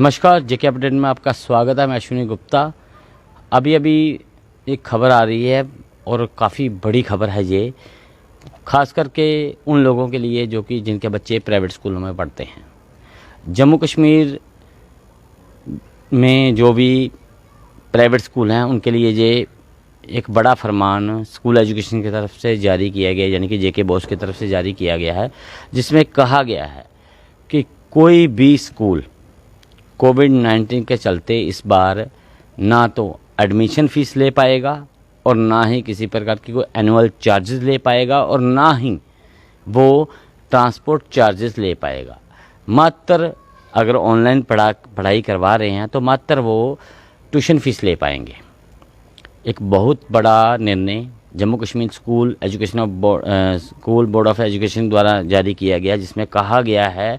नमस्कार, जेके अपडेट में आपका स्वागत है। मैं अश्विनी गुप्ता। अभी एक खबर आ रही है और काफ़ी बड़ी खबर है ये, ख़ास करके उन लोगों के लिए जो कि जिनके बच्चे प्राइवेट स्कूलों में पढ़ते हैं। जम्मू कश्मीर में जो भी प्राइवेट स्कूल हैं उनके लिए ये एक बड़ा फरमान स्कूल एजुकेशन की तरफ से जारी किया गया, यानी कि जेके बोस की तरफ से जारी किया गया है, जिसमें कहा गया है कि कोई भी स्कूल कोविड-19 के चलते इस बार ना तो एडमिशन फ़ीस ले पाएगा और ना ही किसी प्रकार की कोई एनुअल चार्जेस ले पाएगा और ना ही वो ट्रांसपोर्ट चार्जेस ले पाएगा। मात्र अगर ऑनलाइन पढ़ाई करवा रहे हैं तो मात्र वो ट्यूशन फ़ीस ले पाएंगे। एक बहुत बड़ा निर्णय Jammu Kashmir school board of education द्वारा जारी किया गया, जिसमें कहा गया है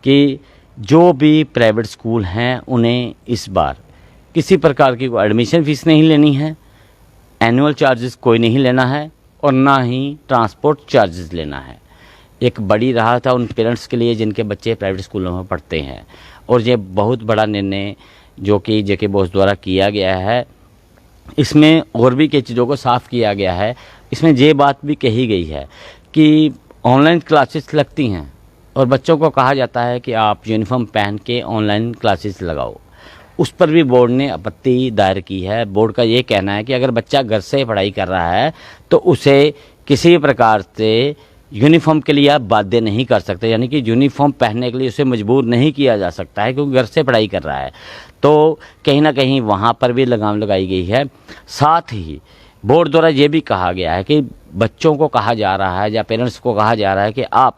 कि जो भी प्राइवेट स्कूल हैं उन्हें इस बार किसी प्रकार की कोई एडमिशन फ़ीस नहीं लेनी है, एनुअल चार्जेस कोई नहीं लेना है और ना ही ट्रांसपोर्ट चार्जेस लेना है। एक बड़ी राहत है उन पेरेंट्स के लिए जिनके बच्चे प्राइवेट स्कूलों में पढ़ते हैं। और ये बहुत बड़ा निर्णय जो कि जेके बोस द्वारा किया गया है, इसमें और भी कई चीज़ों को साफ़ किया गया है। इसमें ये बात भी कही गई है कि ऑनलाइन क्लासेस लगती हैं और बच्चों को कहा जाता है कि आप यूनिफॉर्म पहन के ऑनलाइन क्लासेस लगाओ। उस पर भी बोर्ड ने आपत्ति दायर की है। बोर्ड का ये कहना है कि अगर बच्चा घर से पढ़ाई कर रहा है तो उसे किसी प्रकार से यूनिफॉर्म के लिए आप बाध्य नहीं कर सकते, यानी कि यूनिफॉर्म पहनने के लिए उसे मजबूर नहीं किया जा सकता है क्योंकि घर से पढ़ाई कर रहा है। तो कहीं ना कहीं वहाँ पर भी लगाम लगाई गई है। साथ ही बोर्ड द्वारा ये भी कहा गया है कि बच्चों को कहा जा रहा है या पेरेंट्स को कहा जा रहा है कि आप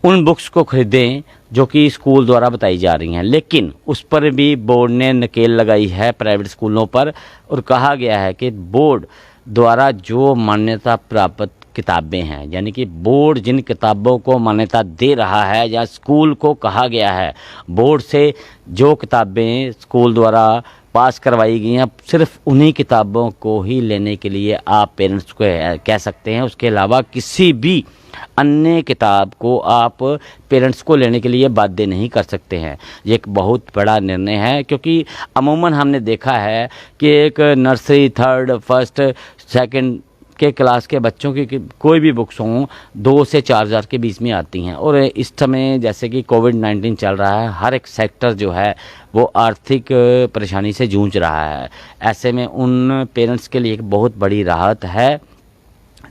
उन बुक्स को खरीदें जो कि स्कूल द्वारा बताई जा रही हैं, लेकिन उस पर भी बोर्ड ने नकेल लगाई है प्राइवेट स्कूलों पर और कहा गया है कि बोर्ड द्वारा जो मान्यता प्राप्त किताबें हैं, यानी कि बोर्ड जिन किताबों को मान्यता दे रहा है या स्कूल को कहा गया है बोर्ड से जो किताबें स्कूल द्वारा पास करवाई गई हैं, सिर्फ उन्हीं किताबों को ही लेने के लिए आप पेरेंट्स को कह सकते हैं। उसके अलावा किसी भी अन्य किताब को आप पेरेंट्स को लेने के लिए बाध्य नहीं कर सकते हैं। ये एक बहुत बड़ा निर्णय है क्योंकि अमूमन हमने देखा है कि एक नर्सरी, थर्ड, फर्स्ट, सेकंड के क्लास के बच्चों की कोई भी बुक्स हों 2 से 4 हज़ार के बीच में आती हैं। और इस समय जैसे कि कोविड-19 चल रहा है, हर एक सेक्टर जो है वो आर्थिक परेशानी से जूझ रहा है। ऐसे में उन पेरेंट्स के लिए एक बहुत बड़ी राहत है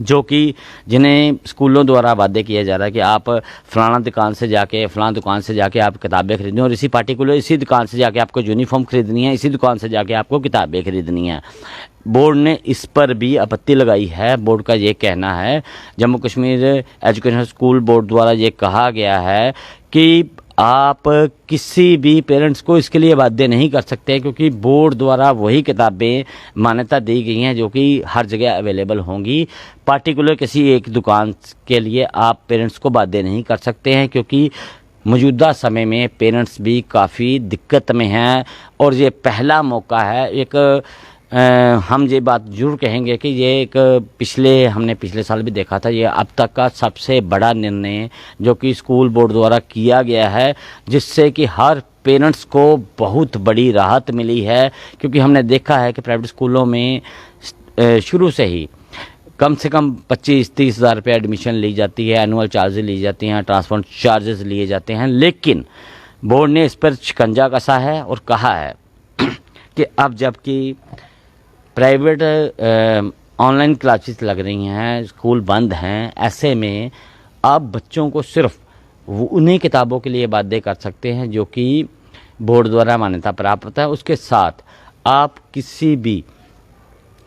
जो कि जिन्हें स्कूलों द्वारा वादे किया जा रहा है कि आप फलाना दुकान से जाके आप किताबें खरीदें और इसी दुकान से जाके आपको यूनिफॉर्म खरीदनी है, इसी दुकान से जाके आपको किताबें खरीदनी है। बोर्ड ने इस पर भी आपत्ति लगाई है। बोर्ड का ये कहना है, Jammu Kashmir education school board द्वारा ये कहा गया है कि आप किसी भी पेरेंट्स को इसके लिए बाध्य नहीं कर सकते क्योंकि बोर्ड द्वारा वही किताबें मान्यता दी गई हैं जो कि हर जगह अवेलेबल होंगी। पार्टिकुलर किसी एक दुकान के लिए आप पेरेंट्स को बाध्य नहीं कर सकते हैं क्योंकि मौजूदा समय में पेरेंट्स भी काफ़ी दिक्कत में हैं और ये पहला मौका है। हम ये बात जरूर कहेंगे कि ये एक हमने पिछले साल भी देखा था, ये अब तक का सबसे बड़ा निर्णय जो कि स्कूल बोर्ड द्वारा किया गया है, जिससे कि हर पेरेंट्स को बहुत बड़ी राहत मिली है। क्योंकि हमने देखा है कि प्राइवेट स्कूलों में शुरू से ही कम से कम 25-30 हज़ार रुपये एडमिशन ली जाती है, एनुअल चार्जेस ली जाती हैं, ट्रांसपोर्ट चार्जेस लिए जाते हैं, लेकिन बोर्ड ने इस पर शिकंजा कसा है और कहा है कि अब जबकि प्राइवेट ऑनलाइन क्लासेस लग रही हैं, स्कूल बंद हैं, ऐसे में आप बच्चों को सिर्फ उन्हीं किताबों के लिए बाध्य कर सकते हैं जो कि बोर्ड द्वारा मान्यता प्राप्त है। उसके साथ आप किसी भी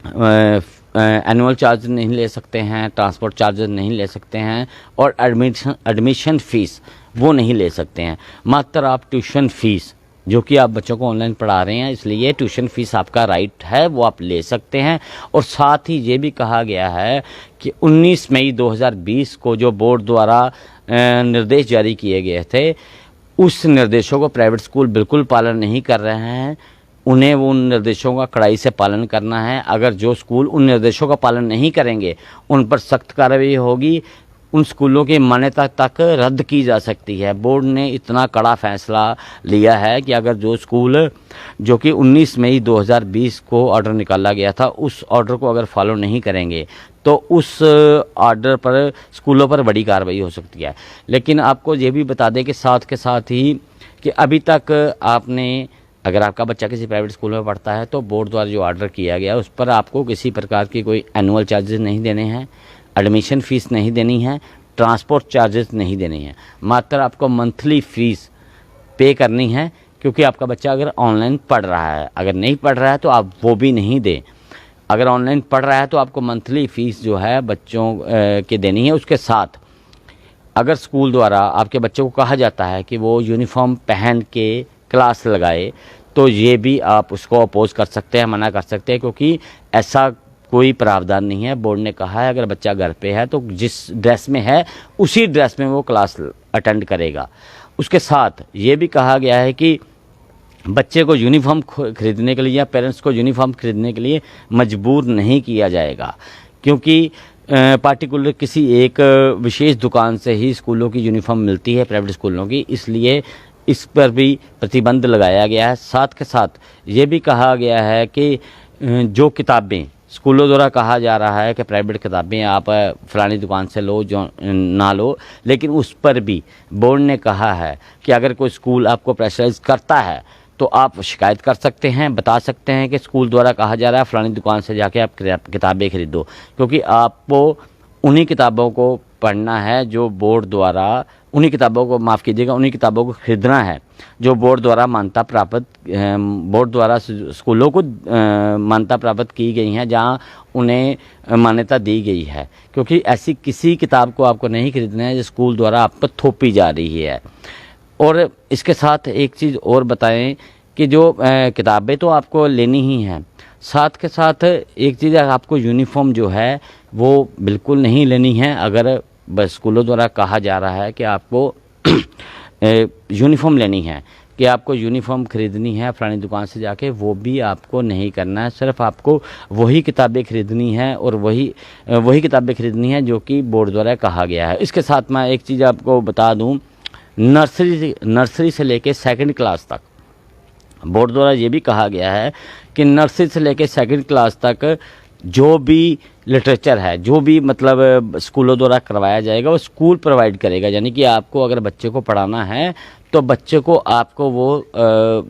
एनुअल चार्ज नहीं ले सकते हैं, ट्रांसपोर्ट चार्जेस नहीं ले सकते हैं और एडमिशन फ़ीस वो नहीं ले सकते हैं। मात्र आप ट्यूशन फ़ीस जो कि आप बच्चों को ऑनलाइन पढ़ा रहे हैं, इसलिए ट्यूशन फ़ीस आपका राइट है, वो आप ले सकते हैं। और साथ ही ये भी कहा गया है कि 19 मई 2020 को जो बोर्ड द्वारा निर्देश जारी किए गए थे, उस निर्देशों को प्राइवेट स्कूल बिल्कुल पालन नहीं कर रहे हैं। उन्हें उन निर्देशों का कड़ाई से पालन करना है। अगर जो स्कूल उन निर्देशों का पालन नहीं करेंगे उन पर सख्त कार्रवाई होगी। उन स्कूलों की मान्यता तक रद्द की जा सकती है। बोर्ड ने इतना कड़ा फैसला लिया है कि अगर जो स्कूल जो कि 19 मई 2020 को ऑर्डर निकाला गया था, उस ऑर्डर को अगर फॉलो नहीं करेंगे तो उस ऑर्डर पर स्कूलों पर बड़ी कार्रवाई हो सकती है। लेकिन आपको ये भी बता दें कि साथ के साथ ही कि अभी तक आपने, अगर आपका बच्चा किसी प्राइवेट स्कूल में पढ़ता है तो बोर्ड द्वारा जो ऑर्डर किया गया उस पर आपको किसी प्रकार की कोई एनुअल चार्जेस नहीं देने हैं, एडमिशन फ़ीस नहीं देनी है, ट्रांसपोर्ट चार्जेस नहीं देने हैं, मात्र आपको मंथली फ़ीस पे करनी है। क्योंकि आपका बच्चा अगर ऑनलाइन पढ़ रहा है, अगर नहीं पढ़ रहा है तो आप वो भी नहीं दें। अगर ऑनलाइन पढ़ रहा है तो आपको मंथली फ़ीस जो है बच्चों के देनी है। उसके साथ अगर स्कूल द्वारा आपके बच्चे को कहा जाता है कि वो यूनिफॉर्म पहन के क्लास लगाए तो ये भी आप उसको अपोज कर सकते हैं, मना कर सकते हैं, क्योंकि ऐसा कोई प्रावधान नहीं है। बोर्ड ने कहा है अगर बच्चा घर पे है तो जिस ड्रेस में है उसी ड्रेस में वो क्लास अटेंड करेगा। उसके साथ ये भी कहा गया है कि बच्चे को यूनिफॉर्म खरीदने के लिए या पेरेंट्स को यूनिफॉर्म खरीदने के लिए मजबूर नहीं किया जाएगा, क्योंकि पार्टिकुलर किसी एक विशेष दुकान से ही स्कूलों की यूनिफॉर्म मिलती है, प्राइवेट स्कूलों की, इसलिए इस पर भी प्रतिबंध लगाया गया है। साथ के साथ ये भी कहा गया है कि जो किताबें स्कूलों द्वारा कहा जा रहा है कि प्राइवेट किताबें आप फलानी दुकान से लो जो ना लो, लेकिन उस पर भी बोर्ड ने कहा है कि अगर कोई स्कूल आपको प्रेशराइज करता है तो आप शिकायत कर सकते हैं, बता सकते हैं कि स्कूल द्वारा कहा जा रहा है फलानी दुकान से जाके आप किताबें खरीदो, क्योंकि आपको उन्हीं किताबों को पढ़ना है जो बोर्ड द्वारा, उन्हीं किताबों को, माफ़ कीजिएगा, उन्हीं किताबों को खरीदना है जो बोर्ड द्वारा मान्यता प्राप्त, बोर्ड द्वारा स्कूलों को मान्यता प्राप्त की गई हैं, जहां उन्हें मान्यता दी गई है। क्योंकि ऐसी किसी किताब को आपको नहीं खरीदना है जो स्कूल द्वारा आप पर थोपी जा रही है। और इसके साथ एक चीज़ और बताएं कि जो किताबें तो आपको लेनी ही हैं, साथ के साथ एक चीज़ आपको यूनिफॉर्म जो है वो बिल्कुल नहीं लेनी है। अगर बस स्कूलों द्वारा कहा जा रहा है कि आपको यूनिफॉर्म लेनी है, कि आपको यूनिफॉर्म खरीदनी है फलानी दुकान से जाके, वो भी आपको नहीं करना है। सिर्फ आपको वही किताबें खरीदनी है और वही किताबें खरीदनी है जो कि बोर्ड द्वारा कहा गया है। इसके साथ मैं एक चीज़ आपको बता दूं, नर्सरी से लेके सेकंड क्लास तक बोर्ड द्वारा ये भी कहा गया है कि नर्सरी से लेके सेकंड क्लास तक जो भी लिटरेचर है, जो भी मतलब स्कूलों द्वारा करवाया जाएगा वो स्कूल प्रोवाइड करेगा। यानी कि आपको अगर बच्चे को पढ़ाना है तो बच्चे को आपको वो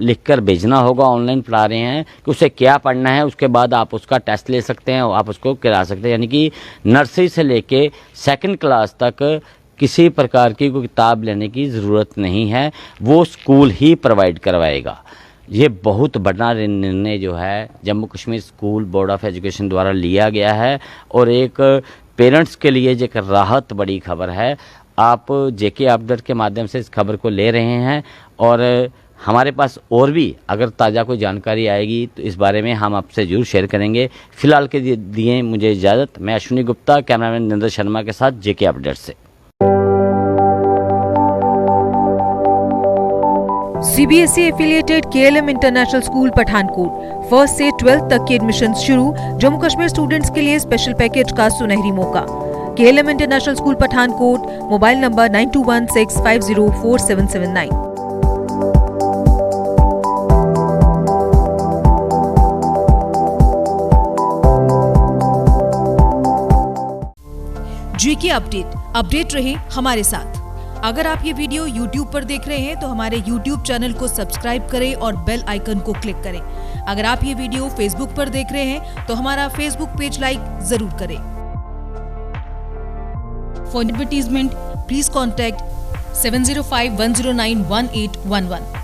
लिख कर भेजना होगा, ऑनलाइन पढ़ा रहे हैं, कि उसे क्या पढ़ना है, उसके बाद आप उसका टेस्ट ले सकते हैं और आप उसको करा सकते हैं। यानी कि नर्सरी से लेके सेकंड क्लास तक किसी प्रकार की कोई किताब लेने की ज़रूरत नहीं है, वो स्कूल ही प्रोवाइड करवाएगा। ये बहुत बड़ा निर्णय जो है Jammu Kashmir school board of education द्वारा लिया गया है और एक पेरेंट्स के लिए एक राहत बड़ी खबर है। आप जेके अपडेट के माध्यम से इस खबर को ले रहे हैं और हमारे पास और भी अगर ताज़ा कोई जानकारी आएगी तो इस बारे में हम आपसे जरूर शेयर करेंगे। फिलहाल के दिए मुझे इजाज़त। मैं अश्विनी गुप्ता, कैमरामैन नरेंद्र शर्मा के साथ जेके अपडेट से। CBSE affiliated KLM international school Pathankot 1st से 12th तक के एडमिशन शुरू। जम्मू कश्मीर स्टूडेंट्स के लिए स्पेशल पैकेज का सुनहरी मौका। KLM international school Pathankot, mobile number 9216504779। GK update रहे हमारे साथ। अगर आप ये वीडियो YouTube पर देख रहे हैं तो हमारे YouTube चैनल को सब्सक्राइब करें और बेल आइकन को क्लिक करें। अगर आप ये वीडियो Facebook पर देख रहे हैं तो हमारा Facebook पेज लाइक जरूर करें। For advertisement please contact 7051091811।